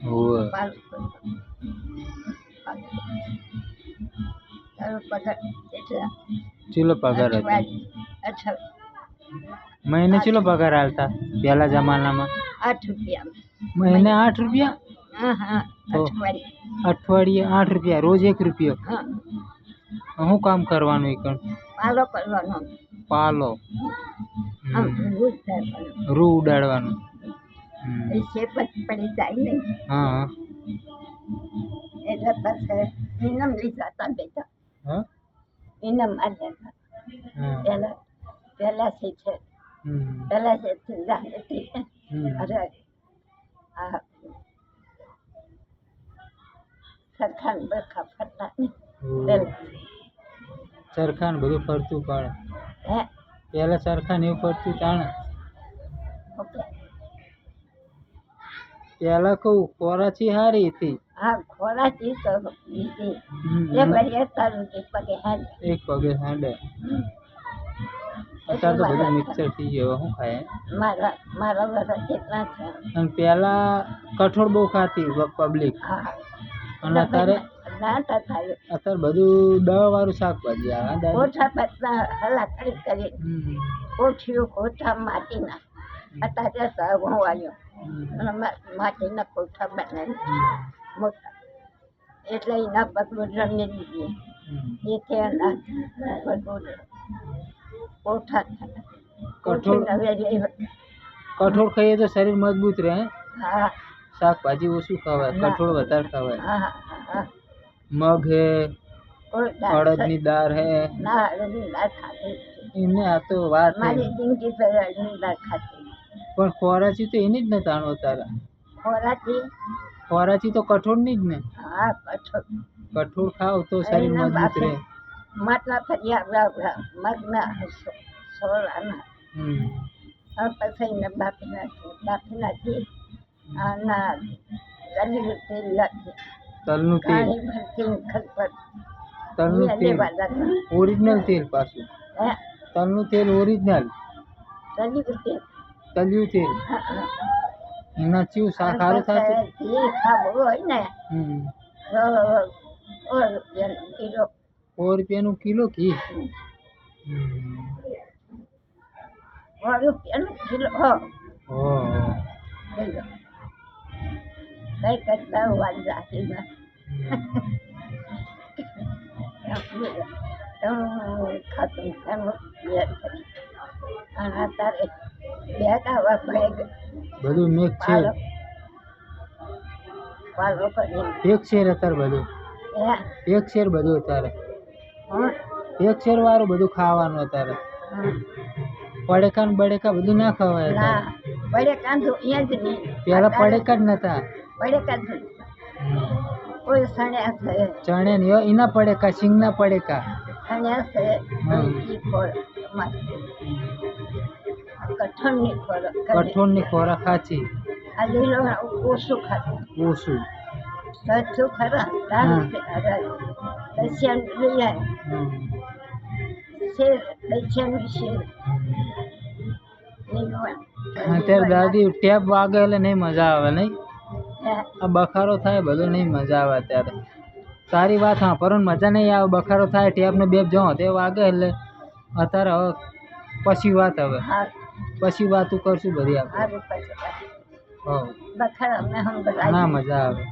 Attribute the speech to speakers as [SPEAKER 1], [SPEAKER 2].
[SPEAKER 1] હોવે ચેલો પગાર હતો મહિને ચેલો પગાર આલતા પહેલા જમાનામાં
[SPEAKER 2] 8 રૂપિયા
[SPEAKER 1] મહિને 8 રૂપિયા
[SPEAKER 2] હા
[SPEAKER 1] તો અઠવાડિયે 8 રૂપિયા રોજ 1 રૂપિયો શું કામ કરવાનું એકણ
[SPEAKER 2] પાલો કરવાનો
[SPEAKER 1] પાલો
[SPEAKER 2] આમ
[SPEAKER 1] રૂ ઉડાડવાનું
[SPEAKER 2] શેપત પડી જાય ને
[SPEAKER 1] હા
[SPEAKER 2] એટલે પછી ઇનામ લીધા હતા બેટા
[SPEAKER 1] હા
[SPEAKER 2] ઇનામ આલ્યા હતા પહેલા છે જાણતી અરે આ સરખાન બરખા ફરતા
[SPEAKER 1] સરખાન બધું ફરતું પાડે પેલા સરખાન એવું ફરતું તાણે પેલા કહું કોરાચી હારી હતી
[SPEAKER 2] હા ખોરાકી તો બીજી એક
[SPEAKER 1] પગે હાંડે અત્યારે તો બધું મિક્સર થઈ ગયો શું ખાય
[SPEAKER 2] મારા વરસ જેટલા છે
[SPEAKER 1] અને પેલા કઠોળ બહુ ખાતી પબ્લિક અને અત્યારે બધું દવા વાળું શાકભાજી આવે
[SPEAKER 2] ઓછા પત્તા હલાકડી કરી ઓછું ઓછા માટીના અત્યારે વાળ્યો માટીના કોઠા બનાવી મોટા એટલે એના પગલું રમી દીધી એથી એના પગલું કોઠા
[SPEAKER 1] કઠોળ ખાઈએ તો શરીર મજબૂત રહે
[SPEAKER 2] હા
[SPEAKER 1] શાકભાજી ઓછું ખવાય કઠોળ વધારે ખવાય મગ હે અડદની દાળ હે એમને આ તો વાત
[SPEAKER 2] મારી જિંદગી અડદની દાળ ખાતી
[SPEAKER 1] પણ ખોરાચી તો એની જ ને તાણો તારા ખોરાચી તો કઠોળ ની જ ને
[SPEAKER 2] હા
[SPEAKER 1] કઠોળ ખાવ તો શરીર મજબૂત રહે
[SPEAKER 2] માટલા ફર્યા મગના સોળાના પછી એને બાફી નાખી આના
[SPEAKER 1] તલનું તેલ ઓરિજિનલ તેલ પાછું તલનું તેલ ઓરિજિનલ તલ્યું તેલ એના ચીવું શાક સારું થતું
[SPEAKER 2] હોય ને કિલો
[SPEAKER 1] 100 રૂપિયાનું કિલો ઘી
[SPEAKER 2] 100 રૂપિયાનું કિલો કઈ કરતા વાત રાખી ના ખાતું અને અત્યારે બે દાવા પડે
[SPEAKER 1] બધું મેક છે
[SPEAKER 2] પાલો કરી
[SPEAKER 1] એક શેર અત્યારે બધું એક શેર બધું અત્યારે એક શેર વાળું બધું ખાવાનું અત્યારે પડેકા ને બડેકા બધું ના ખવાય
[SPEAKER 2] પડેકા તો અહીંયા જ નહીં
[SPEAKER 1] પેલા પડેકા જ નતા
[SPEAKER 2] પડેકા કોઈ સણ્યા છે
[SPEAKER 1] ચણે ને એના પડેકા સિંગ ના પડેકા
[SPEAKER 2] સણ્યા છે
[SPEAKER 1] કઠોળની ખોરાક ખાચી
[SPEAKER 2] આ લીલો ઓછું ખાતું
[SPEAKER 1] ઓછું
[SPEAKER 2] સચ્ચું ખરા દસિયાન લઈ આવે શેર દસિયાનું શેર
[SPEAKER 1] અત્યારે દાદી ટેપ વાગે એટલે નહીં મજા આવે નહીં આ બખારો થાય બધું નહીં મજા આવે અત્યારે સારી વાત હા પણ મજા નહીં આવે બખારો થાય ટેપ ને બેપ જો તે વાગે એટલે અત્યારે હવે પછી વાત હવે પછી વાતું કરશું બધી આપણે
[SPEAKER 2] ના
[SPEAKER 1] ના મજા આવે